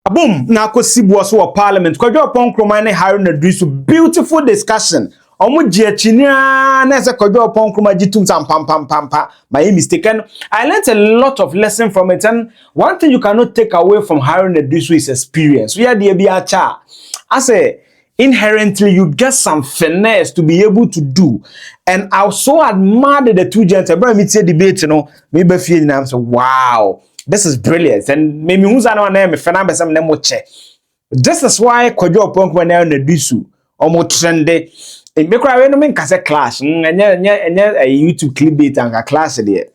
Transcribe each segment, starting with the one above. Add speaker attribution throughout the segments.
Speaker 1: Boom, na kwesibu so wa parliament. Kojo Oppong Nkrumah ne Haruna Iddrisu beautiful discussion. Omo giachinia na se Kojo Oppong Nkrumah jitum sam pam. My mistaken. I learned a lot of lesson from it, and one thing you cannot take away from Haruna Iddrisu is experience. We are the Abiacha. I say inherently you get some finesse to be able to do, and I so admired the two gentlemen. But me say debate, you know, maybe feel now so wow. This is brilliant, and maybe who's our name? If I'm some name watch. This is why Kojo Oppong Nkrumah na Iddrisu almost trendy. It make I no mean kase clash. A YouTube clickbait and a clash there.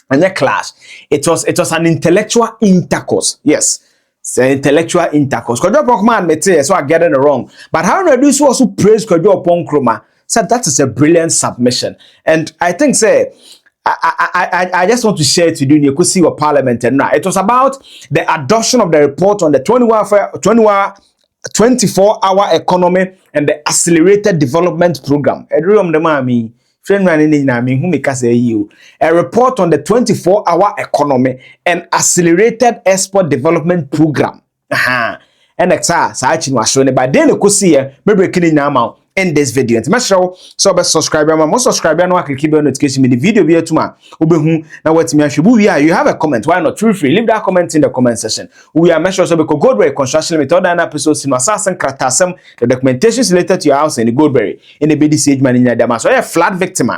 Speaker 1: And a clash. It was an intellectual intercourse. Yes, it's an intellectual intercourse. Kojo Oppong Nkrumah may say so I get it wrong, but Haruna Iddrisu also praised Kojo Oppong Nkrumah. Said that is a brilliant submission, and I think say. I just want to share it with you. You could see what parliament and now. It was about the adoption of the report on the 24-hour economy and the accelerated development program. A report on the 24-hour economy and accelerated export development program. And by then you could see maybe now in this video. And make sure so subscribe and most subscriber no click the notification me the video be tuma obehu na what me ahwebu we are. You have a comment, why not? Feel free, leave that comment in the comment section. We are make sure so because GoldBerry construction with other episodes in assassin kratasem the documentations related to your house in the GoldBerry in the BDC man in the so a flat victim.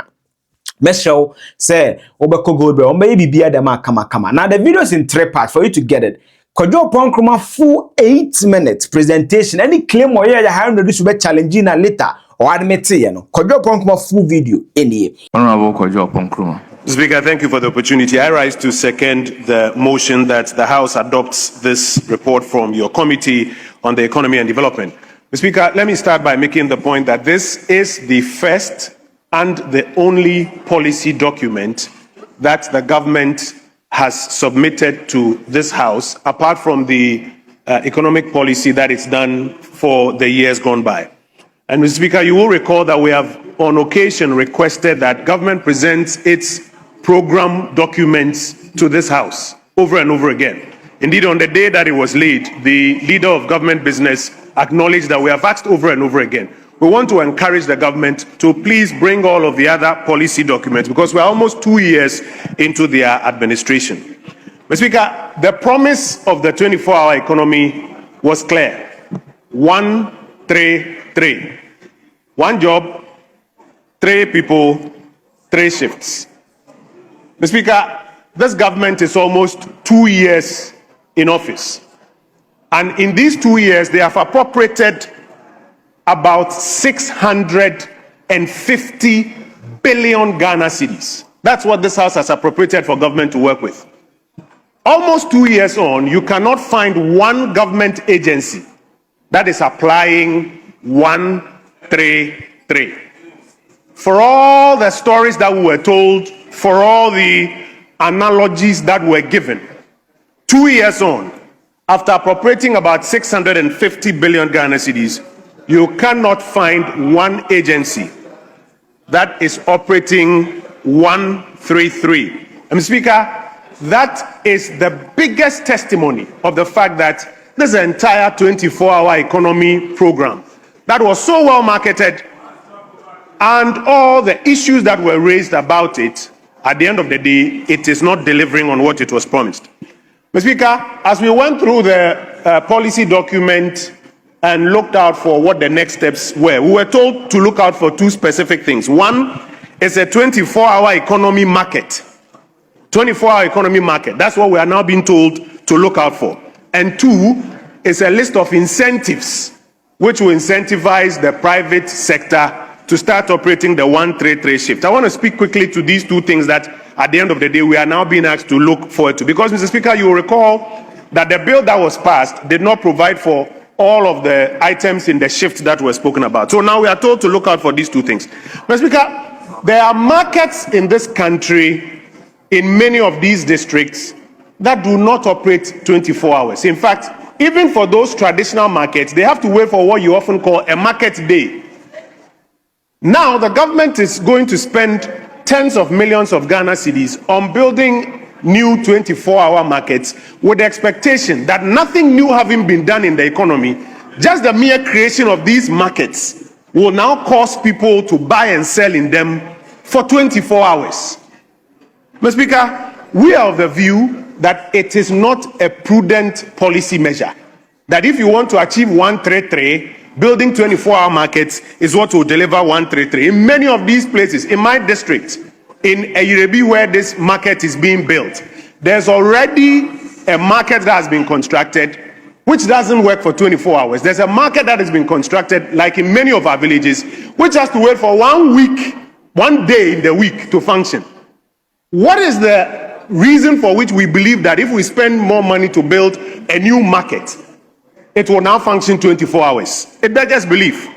Speaker 1: Make sure say obeko GoldBerry on baby be adama kama. Now the video is in three parts for you to get it. Kojo Oppong Nkrumah full 8 minutes presentation. Any claim or yeah, Haruna Iddrisu be challenging later or admit you know. Kojo Oppong Nkrumah full video in here.
Speaker 2: Honorable Kojo Oppong Nkrumah.
Speaker 3: Speaker, thank you for the opportunity. I rise to second the motion that the House adopts this report from your committee on the economy and development. Mr. Speaker, let me start by making the point that this is the first and the only policy document that the government has submitted to this House, apart from the economic policy that it's done for the years gone by. And Mr. Speaker, you will recall that we have on occasion requested that government presents its program documents to this House over and over again. Indeed, on the day that it was laid, the leader of government business acknowledged that we have asked over and over again. We want to encourage the government to please bring all of the other policy documents because we're almost 2 years into their administration. Mr. Speaker, the promise of the 24-hour economy was clear. 1, 3, 3. One job, 3 people, 3 shifts. Mr. Speaker, this government is almost 2 years in office. And in these 2 years, they have appropriated about 650 billion Ghana cedis. That's what this House has appropriated for government to work with. Almost 2 years on, you cannot find one government agency that is applying 133. For all the stories that we were told, for all the analogies that were given, 2 years on, after appropriating about 650 billion Ghana cedis, you cannot find one agency that is operating 133. Mr. Speaker, that is the biggest testimony of the fact that this entire 24-hour economy program that was so well marketed and all the issues that were raised about it, at the end of the day, it is not delivering on what it was promised. Mr. Speaker, as we went through the policy document and looked out for what the next steps were, we were told to look out for 2 specific things. One is a 24-hour economy market. 24-hour economy market. That's what we are now being told to look out for. And 2 is a list of incentives which will incentivize the private sector to start operating the 133 shift. I want to speak quickly to these 2 things that at the end of the day we are now being asked to look forward to. Because, Mr. Speaker, you will recall that the bill that was passed did not provide for all of the items in the shift that were spoken about. So now we are told to look out for these 2 things. Mr. Speaker, there are markets in this country, in many of these districts, that do not operate 24 hours. In fact, even for those traditional markets, they have to wait for what you often call a market day. Now, the government is going to spend tens of millions of Ghana cedis on building new 24-hour markets with the expectation that nothing new having been done in the economy, just the mere creation of these markets will now cause people to buy and sell in them for 24 hours. Mr. Speaker, we are of the view that it is not a prudent policy measure. That if you want to achieve 133, building 24-hour markets is what will deliver 133. In many of these places, in my district, in Eyirebi where this market is being built, there's already a market that has been constructed which doesn't work for 24 hours. There's a market that has been constructed, like in many of our villages, which has to wait for 1 week, 1 day in the week to function. What is the reason for which we believe that if we spend more money to build a new market, it will now function 24 hours? It beggars belief.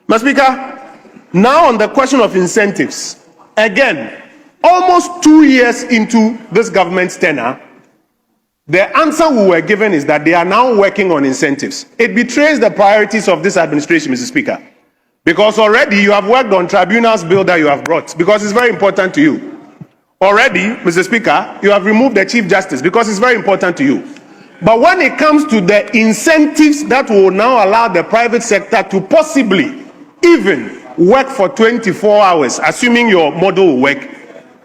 Speaker 3: Mr. Speaker, now on the question of incentives, again, almost 2 years into this government's tenure, the answer we were given is that they are now working on incentives. It betrays the priorities of this administration, Mr. Speaker, because already you have worked on tribunals bill that you have brought, because it's very important to you. Already, Mr. Speaker, you have removed the Chief Justice, because it's very important to you. But when it comes to the incentives that will now allow the private sector to possibly even work for 24 hours, assuming your model will work,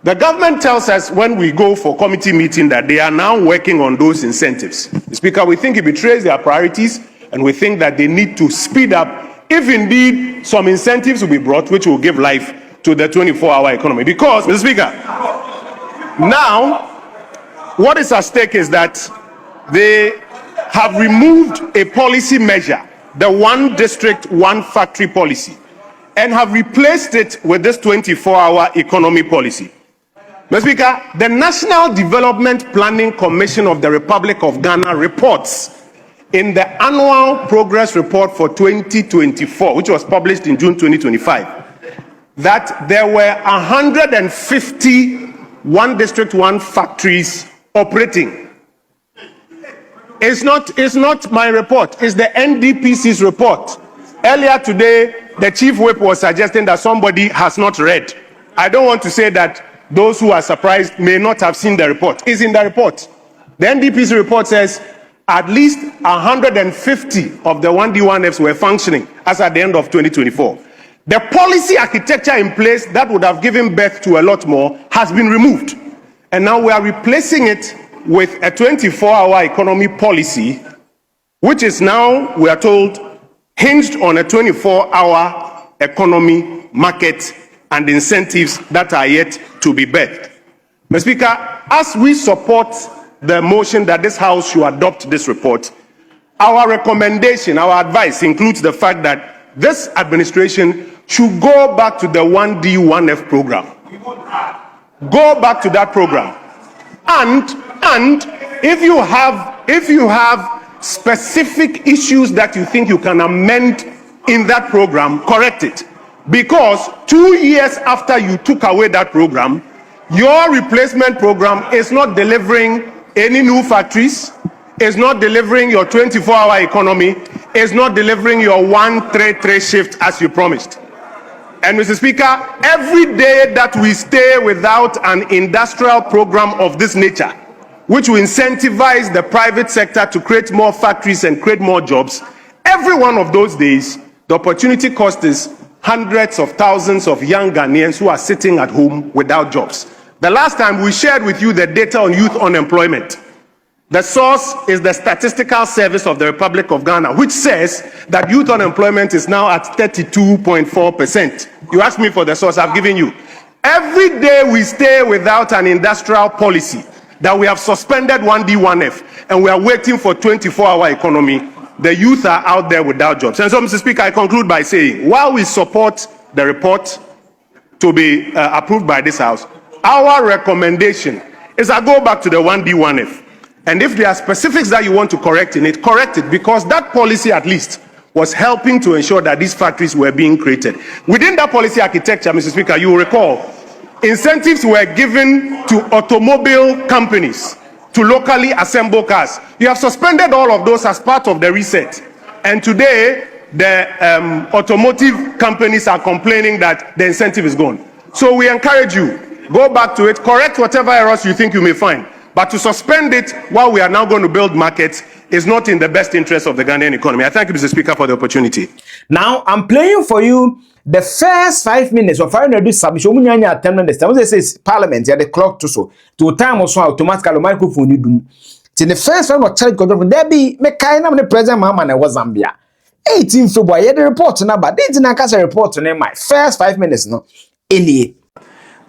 Speaker 3: the government tells us when we go for committee meeting that they are now working on those incentives. Mr. Speaker, we think it betrays their priorities, and we think that they need to speed up if indeed some incentives will be brought which will give life to the 24-hour economy. Because, Mr. Speaker, now what is at stake is that they have removed a policy measure, the one district, one factory policy, and have replaced it with this 24-hour economy policy. Mr. Speaker, the National Development Planning Commission of the Republic of Ghana reports in the annual progress report for 2024, which was published in June 2025, that there were 150 one district, one factories operating. It's not my report, it's the NDPC's report. Earlier today, the Chief Whip was suggesting that somebody has not read. I don't want to say that those who are surprised may not have seen the report. It's in the report. The NDPC report says at least 150 of the 1D1Fs were functioning as at the end of 2024. The policy architecture in place that would have given birth to a lot more has been removed. And now we are replacing it with a 24-hour economy policy, which is now, we are told, hinged on a 24-hour economy market and incentives that are yet to be birthed. Mr. Speaker, as we support the motion that this House should adopt this report, our recommendation, our advice includes the fact that this administration should go back to the 1D1F program. Go back to that program. And if you have specific issues that you think you can amend in that program, correct it. Because 2 years after you took away that program, your replacement program is not delivering any new factories, is not delivering your 24-hour economy, is not delivering your 133 shift as you promised. And Mr. Speaker, every day that we stay without an industrial program of this nature, which will incentivize the private sector to create more factories and create more jobs, every one of those days, the opportunity cost is hundreds of thousands of young Ghanaians who are sitting at home without jobs. The last time we shared with you the data on youth unemployment. The source is the Statistical Service of the Republic of Ghana, which says that youth unemployment is now at 32.4%. You asked me for the source, I've given you. Every day we stay without an industrial policy, that we have suspended 1D1F, and we are waiting for 24-hour economy, the youth are out there without jobs. And so, Mr. Speaker, I conclude by saying, while we support the report to be approved by this House, our recommendation is I go back to the 1D1F. And if there are specifics that you want to correct in it, correct it, because that policy at least was helping to ensure that these factories were being created. Within that policy architecture, Mr. Speaker, you will recall, incentives were given to automobile companies to locally assemble cars. You have suspended all of those as part of the reset. And today, the automotive companies are complaining that the incentive is gone. So we encourage you, go back to it, correct whatever errors you think you may find. But to suspend it while we are now going to build markets is not in the best interest of the Ghanaian economy. I thank you, Mr. Speaker, for the opportunity.
Speaker 1: Now, I'm playing for you the first 5 minutes of Haruna Iddrisu submission. Munyanya 10 minutes. Time they say Parliament, yeah, the clock to so. To time also automatically microphone you do. In the first one, what charge Kojo there be me kind of the President Mahama na was Zambia. 18 February, the report na but didn't I cast a report on my first 5 minutes no. Any.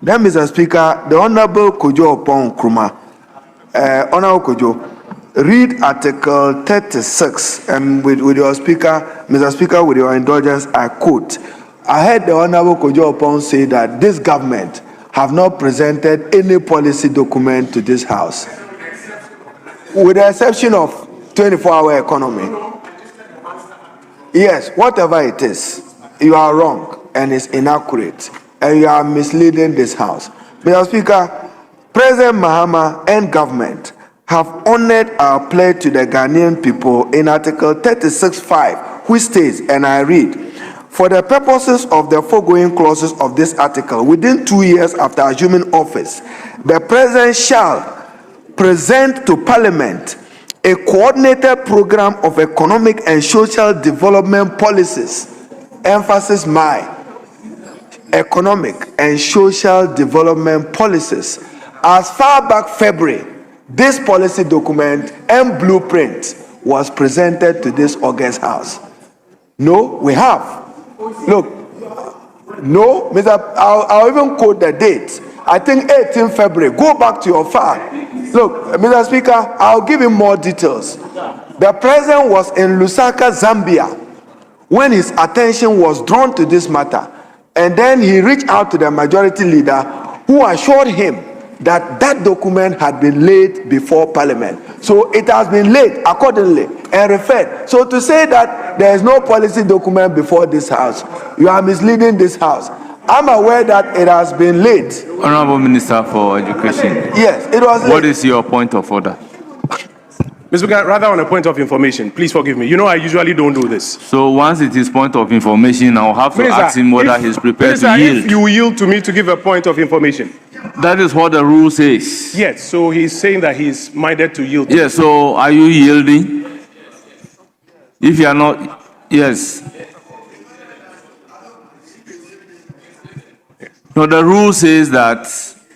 Speaker 4: Then, Mr. Speaker, the Honorable Kojo Oppong Nkrumah, Honorable Kojo, read Article 36, and with your Speaker, Mr. Speaker, with your indulgence, I quote, I heard the Honorable Kojo Oppong say that this government have not presented any policy document to this House, with the exception of 24-hour economy. Yes, whatever it is, you are wrong and it's inaccurate. And you are misleading this House. Mr. Speaker, President Mahama and government have honored our pledge to the Ghanaian people in Article 36(5), which states, and I read, for the purposes of the foregoing clauses of this article, within 2 years after assuming office, the President shall present to Parliament a coordinated program of economic and social development policies. Emphasis my economic and social development policies. As far back February, this policy document and blueprint was presented to this August House. No, we have. Look, no, Mr. I'll even quote the date. I think 18 February. Go back to your file. Look, Mr. Speaker, I'll give you more details. The president was in Lusaka, Zambia, when his attention was drawn to this matter. And then he reached out to the majority leader who assured him that that document had been laid before Parliament. So it has been laid accordingly and referred. So to say that there is no policy document before this House, you are misleading this House. I'm aware that it has been laid.
Speaker 2: Honorable Minister for Education.
Speaker 4: Yes, it was laid.
Speaker 2: What is your point of order?
Speaker 3: Mr. Speaker, rather on a point of information, please forgive me. You know I usually don't do this.
Speaker 2: So once it is point of information, I'll have to ask him whether he's prepared to yield.
Speaker 3: If you yield to me to give a point of information.
Speaker 2: That is what the rule says.
Speaker 3: Yes, so he's saying that he's minded to yield.
Speaker 2: Yes, so are you yielding? If you are not, yes. No, the rule says that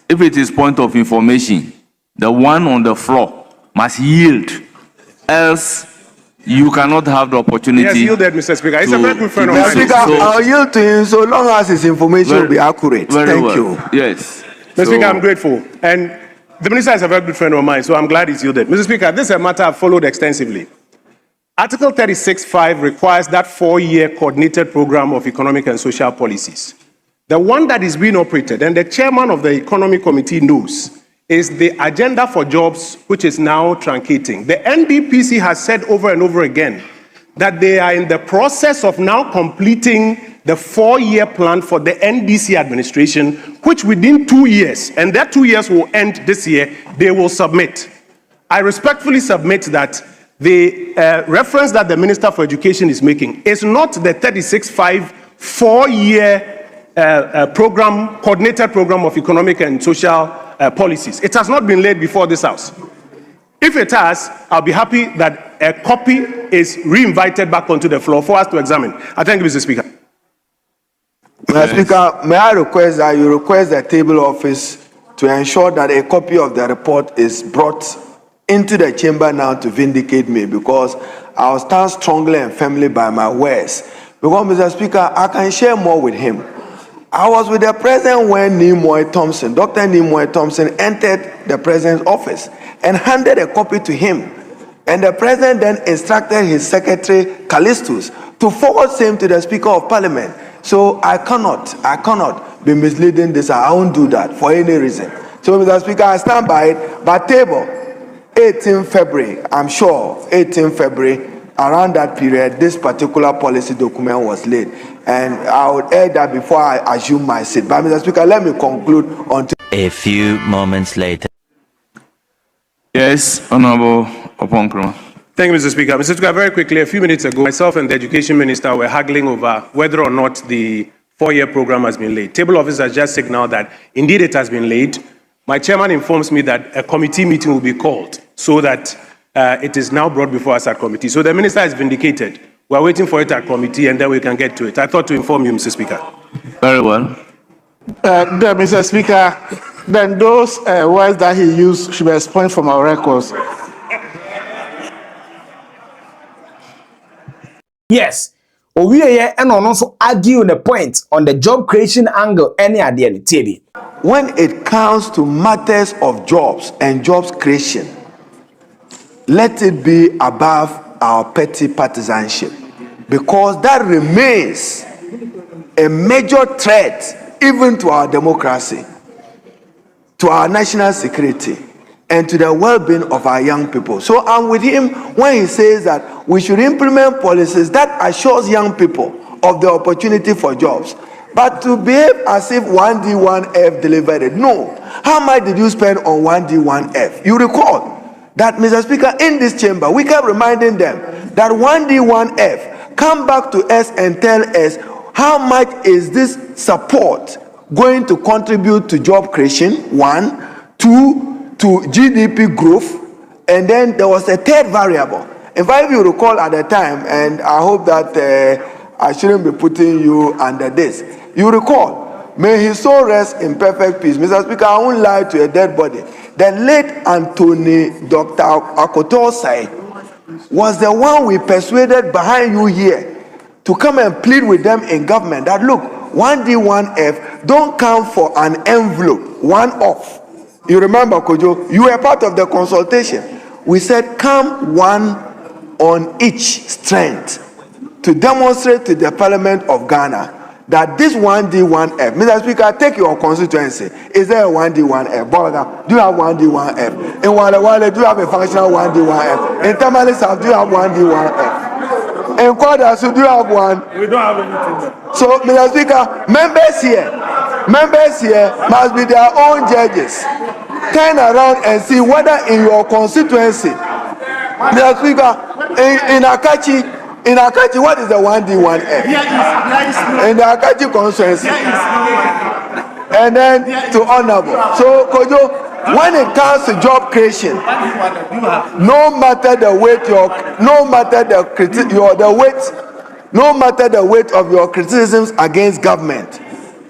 Speaker 2: if it is point of information, the one on the floor must yield, else you cannot have the opportunity.
Speaker 3: Yes, yielded, Mr. Speaker. He's a very good friend of mine.
Speaker 4: Mr. Speaker, I'll yield to him so long as his information will be accurate. Thank you.
Speaker 2: Yes.
Speaker 3: Mr. Speaker, I'm grateful. And the minister is a very good friend of mine, so I'm glad he's yielded. Mr. Speaker, this is a matter I've followed extensively. Article 36(5) requires that 4-year coordinated program of economic and social policies. The one that is being operated, and the chairman of the Economic Committee knows, is the agenda for jobs, which is now truncating. The NDPC has said over and over again that they are in the process of now completing the 4-year plan for the NDC administration, which within 2 years, and that 2 years will end this year, they will submit. I respectfully submit that the reference that the Minister for Education is making is not the 36(5) 4-year program, coordinated program of economic and social policies. It has not been laid before this House. If it has, I'll be happy that a copy is re-invited back onto the floor for us to examine. I thank you, Mr. Speaker.
Speaker 4: Mr. Speaker, may I request that you request the table office to ensure that a copy of the report is brought into the chamber now to vindicate me, because I will stand strongly and firmly by my words. Because, Mr. Speaker, I can share more with him. I was with the president when Dr. Nimoy Thompson entered the president's office and handed a copy to him. And the president then instructed his secretary, Callistus, to forward same to the Speaker of Parliament. So I cannot be misleading this. I won't do that for any reason. So, Mr. Speaker, I stand by it. But table, 18 February, I'm sure, 18 February, around that period, this particular policy document was laid. And I would add that before I assume my seat. But, Mr. Speaker, let me conclude until
Speaker 5: a few moments later.
Speaker 2: Yes, Honorable Oppong Nkrumah.
Speaker 3: Thank you, Mr. Speaker. Mr. Speaker, very quickly, a few minutes ago, myself and the Education Minister were haggling over whether or not the 4-year program has been laid. Table office has just signaled that indeed it has been laid. My chairman informs me that a committee meeting will be called so that it is now brought before us at committee. So the minister is vindicated. We're waiting for it at committee and then we can get to it. I thought to inform you, Mr. Speaker.
Speaker 2: Very well.
Speaker 6: Mr. Speaker, then those words that he used should be expunged from our records.
Speaker 1: Yes. Owieye and also argue the point on the job creation angle any idea TV.
Speaker 4: When it comes to matters of jobs and jobs creation, let it be above our petty partisanship, because that remains a major threat even to our democracy, to our national security, and to the well-being of our young people. So I'm with him when he says that we should implement policies that assures young people of the opportunity for jobs. But to behave as if 1D, 1F delivered it. No. How much did you spend on 1D, 1F? You recall that, Mr. Speaker, in this chamber, we kept reminding them that 1D, 1F come back to us and tell us how much is this support going to contribute to job creation, one, two, to GDP growth, and then there was a third variable. In fact, if you recall at the time, and I hope that I shouldn't be putting you under this, you recall, may his soul rest in perfect peace. Mr. Speaker, I won't lie to a dead body. The late Anthony Dr. Akotosai was the one we persuaded behind you here to come and plead with them in government that, look, 1D, 1F, don't come for an envelope, one off. You remember, Kojo, you were part of the consultation. We said, come one on each strength to demonstrate to the Parliament of Ghana that this 1D, 1F, Mr. Speaker, take your constituency. Is there a 1D, 1F? Bolga, do you have 1D, 1F? In Wale, do you have a functional 1D, 1F? In Tamale South, do you have 1D, 1F? In Kwadasu, do you have one? We don't have anything. So, Mr. Speaker, members here must be their own judges. Turn around and see whether in your constituency, Mr. Speaker, in Akachi, what is the 1D, 1F? In the Akachi constituency. And then to honorable. So, Kojo, when it comes to job creation, no matter the weight of your criticisms against government,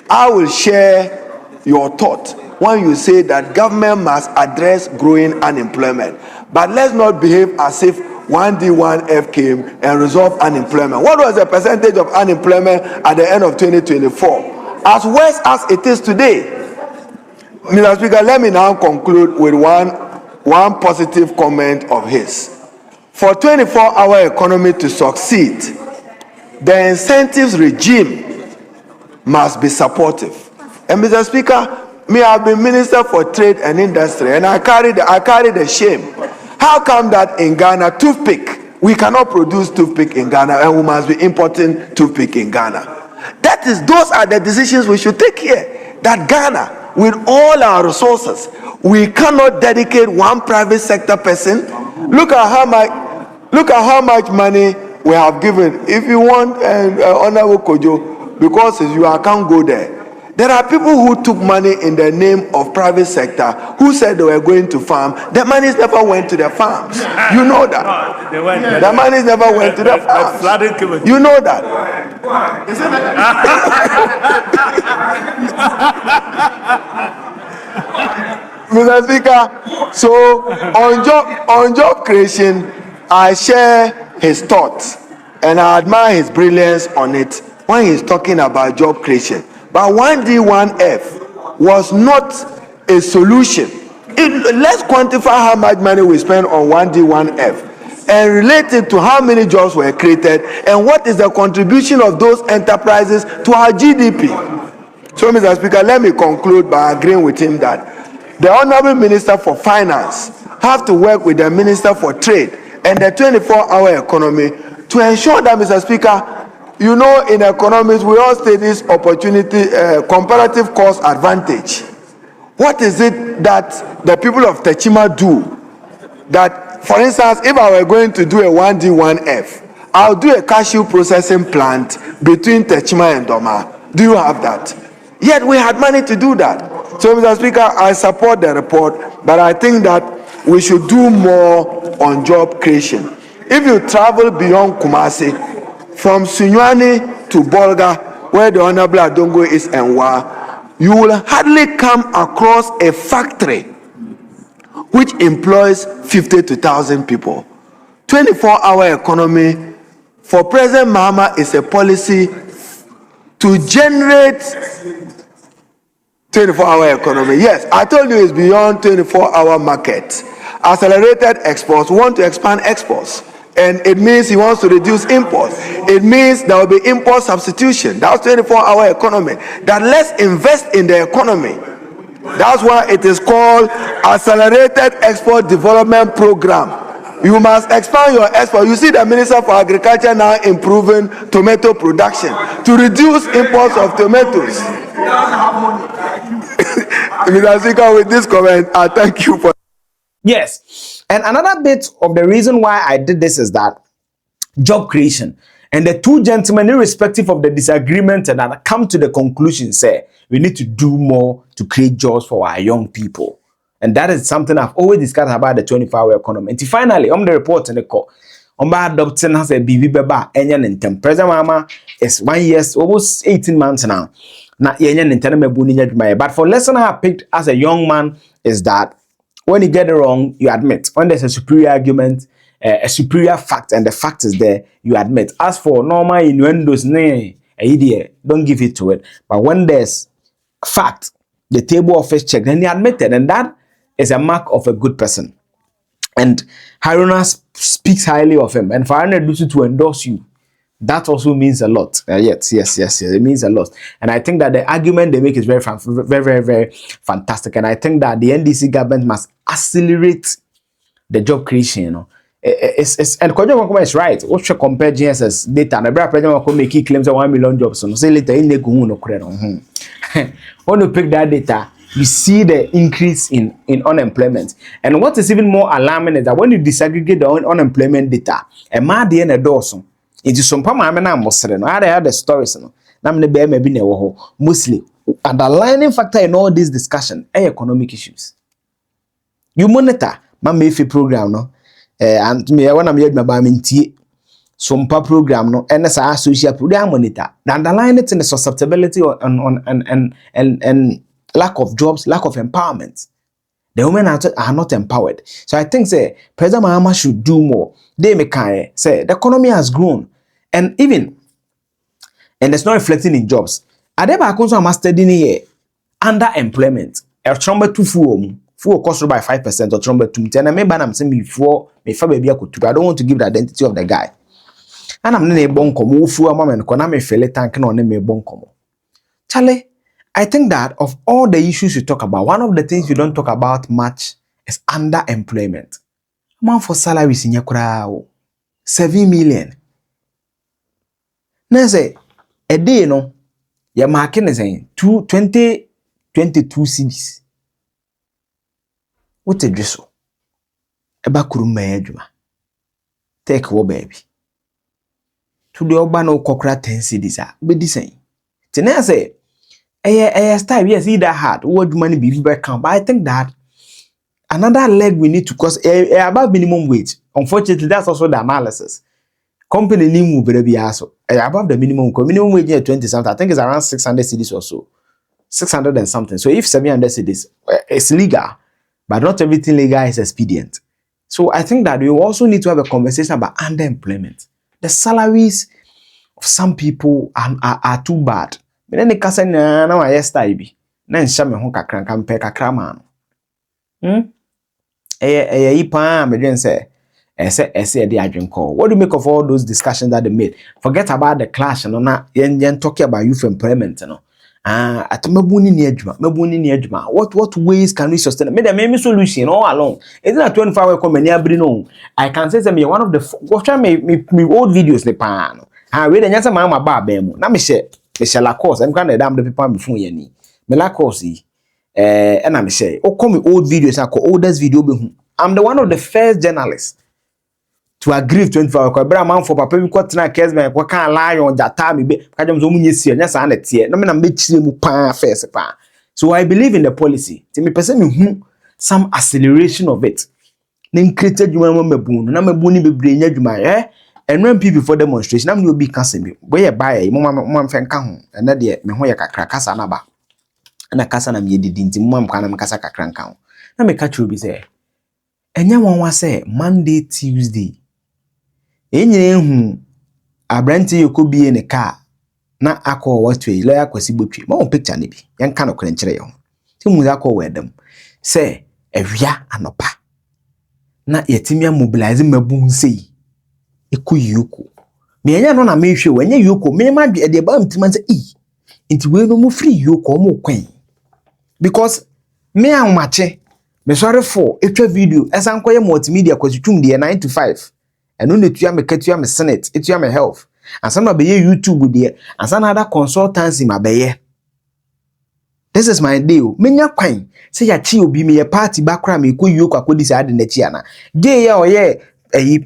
Speaker 4: I will share your thought when you say that government must address growing unemployment. But let's not behave as if 1D, 1F came and resolved unemployment. What was the percentage of unemployment at the end of 2024? As worse as it is today. Mr. Speaker, let me now conclude with one positive comment of his. For 24-hour economy to succeed, the incentives regime must be supportive. And Mr. Speaker, me, I've been Minister for Trade and Industry, and I carry the shame. How come that in Ghana, toothpick, we cannot produce toothpick in Ghana, and we must be importing toothpick in Ghana? Those are the decisions we should take here. That Ghana, with all our resources, we cannot dedicate one private sector person. Look at how much money we have given. If you want, Honorable Kojo, because you can't go there. There are people who took money in the name of private sector who said they were going to farm. The monies never went to the farms. You know that. The monies never went to the farms. You know that. Mr. Speaker, so on job creation, I share his thoughts and I admire his brilliance on it when he's talking about job creation. But 1D, 1F was not a solution. Let's quantify how much money we spend on 1D, 1F and relate it to how many jobs were created and what is the contribution of those enterprises to our GDP. So, Mr. Speaker, let me conclude by agreeing with him that the Honorable Minister for Finance have to work with the Minister for Trade and the 24-hour economy to ensure that, Mr. Speaker, you know, in economics, we all say this opportunity, comparative cost advantage. What is it that the people of Techima do? That, for instance, if I were going to do a 1D, 1F, I'll do a cashew processing plant between Techima and Doma. Do you have that? Yet we had money to do that. So, Mr. Speaker, I support the report, but I think that we should do more on job creation. If you travel beyond Kumasi, from Sunyani to Bolga, where the Honorable Adongo is and Wa, you will hardly come across a factory which employs 50 to 1,000 people. 24-hour economy for President Mahama is a policy to generate 24-hour economy. Yes, I told you it's beyond 24-hour market. Accelerated exports, we want to expand exports. And it means he wants to reduce imports. It means there will be import substitution. That's 24-hour economy. That let's invest in the economy. That's why it is called Accelerated Export Development Program. You must expand your export. You see the Minister for Agriculture now improving tomato production to reduce imports of tomatoes. Mr. Speaker, with this comment, I thank you for.
Speaker 1: Yes. And another bit of the reason why I did this is that job creation. And the two gentlemen, irrespective of the disagreement, and I come to the conclusion, say, we need to do more to create jobs for our young people. And that is something I've always discussed about the 24-hour economy. And finally, on the report in the court, on adopting has a BB Beba, and President Mahama is 1 year, almost 18 months now. But for lesson I have picked as a young man is that when you get it wrong, you admit. When there's a superior argument, a superior fact, and the fact is there, you admit. As for normal innuendos, don't give it to it. But when there's fact, the table of face check, then you admit it, and that is a mark of a good person. And Haruna speaks highly of him, and for Haruna Iddrisu to endorse you, that also means a lot. Yes, it means a lot. And I think that the argument they make is very, very fantastic. And I think that the NDC government must accelerate the job creation. You know, and Kojo Oppong Nkrumah is right. What should compare GSS data? And the President will make claims of 1 million jobs. So say later in the when you pick that data, you see the increase in unemployment. And what is even more alarming is that when you disaggregate the unemployment data, a man the end of it is some pama na mosre no. I had the stories no. Na me be maybe na wo mostly underlying factor in all this discussion economic issues. You monitor ma me program no and me when am yedma ba mentie some program no and sa social program monitor. The underlying it in the susceptibility and lack of jobs, lack of empowerment. The women are not empowered. So I think say President Mahama should do more. They make say the economy has grown. And it's not reflecting in jobs. Adeba Akonso am studying here underemployment. A trumba to full cost by 5% or trumba to ten. I may ban am saying before me fa baby akutu. I don't want to give the identity of the guy. And I'm ne bon komo fu amama me kona me fele tank na one me bon komo. Charlie, I think that of all the issues you talk about, one of the things you don't talk about much is underemployment. Amount for salaries in yakura 7 million. Now say a day no, your market is saying 22 cities. What a drizzle. Eba kuruma ejuma. Take wo baby. To the urban no kokra 10 cities are be the same. Tena say style yes either hard what money be back come. But I think that another leg we need to cause above minimum wage. Unfortunately, that's also the analysis. Company name will be also above the minimum wage is 20 something. I think it's around 600 cedis or so. 600 and something. So if 700 cedis, it's legal, but not everything legal is expedient. So I think that we also need to have a conversation about underemployment. The salaries of some people are too bad. But then the kasa na yesterday be na nshame ho kakran kampe kakra man. Ipa me dwen say ese dey adwen call. What do you make of all those discussions that they made? Forget about the clash no na yen talking about youth employment no. Atomabuni ni adwuma. What ways can we sustain? Make the solution all along. Is it a 24-hour company abri no? I can say me one of the watch me old videos ne pa no. We the nyasa ma ba ba mu. Na me share la course. I'm kind of damn the people before you ni. Me la course and I'm say, oh, call me old videos. I call oldest video. I'm the one of the first journalists to agree with 24 hours. But I'm for papa. We got na case me. We can't lie on that time. Me be. Because I'm so many years. Yes, I understand. No me na make sure mu pan first pan. So I believe in the policy. Ti me pese me some acceleration of it. Then created you mabu na mabu ni bebre nya dwuma and when people for demonstration am no be kasa bi. Boy buy mo mfenka ho. Na de me ho ye kakra kasa na ba. Na kasa na me didi nti mo amka na me kasa kakra nka ho. Na me ka churu bi say enya wonwa say Monday Tuesday. Enyere hu abranti yekobie ne car na akọ watwe lawyer kwasi botwe ma won picture ne bi yen ka no kire nkire ye ho ti mu akọ wedam say ewia anopa na yetimia mobilize mabun sei eku yuko me enya no na me hwe wanya yuko me ma de ba mtima say nti we no mu free yuko mo kwen because me anwache me sorry for etwa video esan koye multimedia kwatwum de 9 to 5 eno netua me katua me senate etua me health ansa na be YouTube de ansa na ada consultancy ma be this is my deal menya kwan say ya chi obi me ye party bakra me ko yuko akodi say ade na chi ana dey ya oye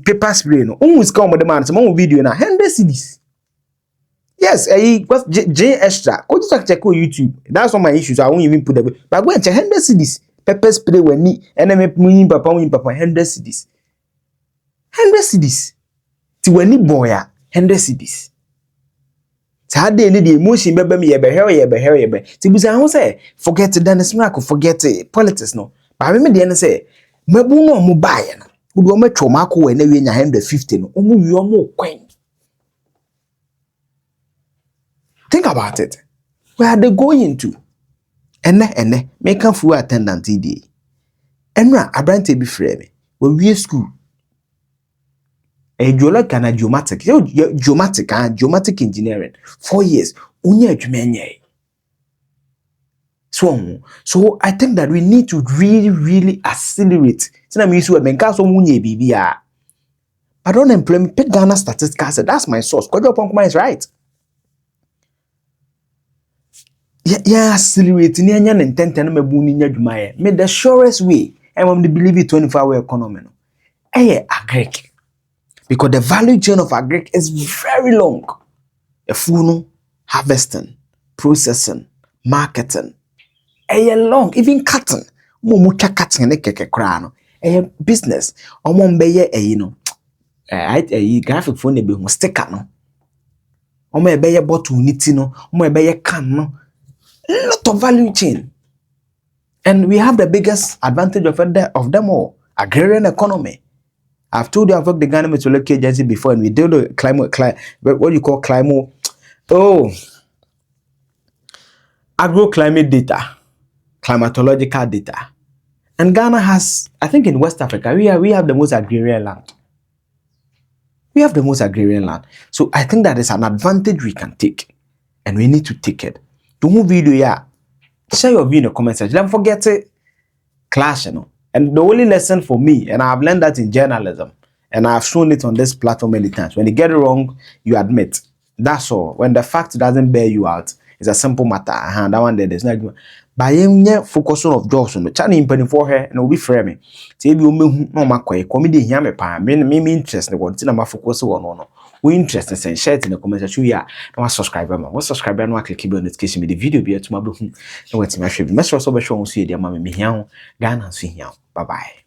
Speaker 1: paper spray no unmuska omode man say mo video na 100 cedis. Yes, J extra. Go just check on YouTube. That's one of my issues. I won't even put that. But go and check 100 cedis. Pepper spray when me and then me papa 100 cedis. 100 cedis. Ti when ni boy 100 cedis. Ti had the emotion bebe me yebe. Ti busa ho say forget Dennis Miracle, forget politics no. But I me the end say mabu no mo buy na. Wo me twoma ko we na we nya 150 no. Omu wi omo kwen. Think about it. Where are they going to? Ene, make a full attendant TD. Enra, abrante be frame. When we school. A geomatic engineering. 4 years. Unye jumenye. So I think that we need to really accelerate. Sina mi isu menka so munye bibia. But unemployment, pick Ghana statistics. That's my source. Kojo Oppong Nkrumah is right. Yeah, accelerate ni anya ntente na mabu ni nya dwuma ye. Me the surest way I want to believe it 24-hour economy no. Agric. Because the value chain of agric is very long. Efuno, harvesting, processing, marketing. Long, even cutting. Mo mucha cutting ne keke kra no. Business. Omo mbeye graphic phone be ho sticker no. Omo ebeye bottle niti no, omo ebeye can no. Lot of value chain, and we have the biggest advantage of them all. Agrarian economy. I've told you I've worked the Ghana Meteorological Agency before, and we do the climate what you call agroclimate data, climatological data, and Ghana has, I think, in West Africa we have the most agrarian land. We have the most agrarian land, so I think that is an advantage we can take, and we need to take it. To move video, share your view in the comment section. Don't forget it. Clash, And the only lesson for me, and I've learned that in journalism, and I've shown it on this platform many times. When you get it wrong, you admit. That's all. When the fact doesn't bear you out, it's a simple matter. That one there's no. By focusing of jobs on the channel in penny for her, and will be framing. Say you no maquay, comedy here me pa, me interest in what I'm focus on. We interested and share it in the comment section. Yeah, no subscriber, man. What subscriber no click on notification me the video be to my book. No what's my favorite. Mess also be show on see the mammy me here. Ghana see here. Bye bye.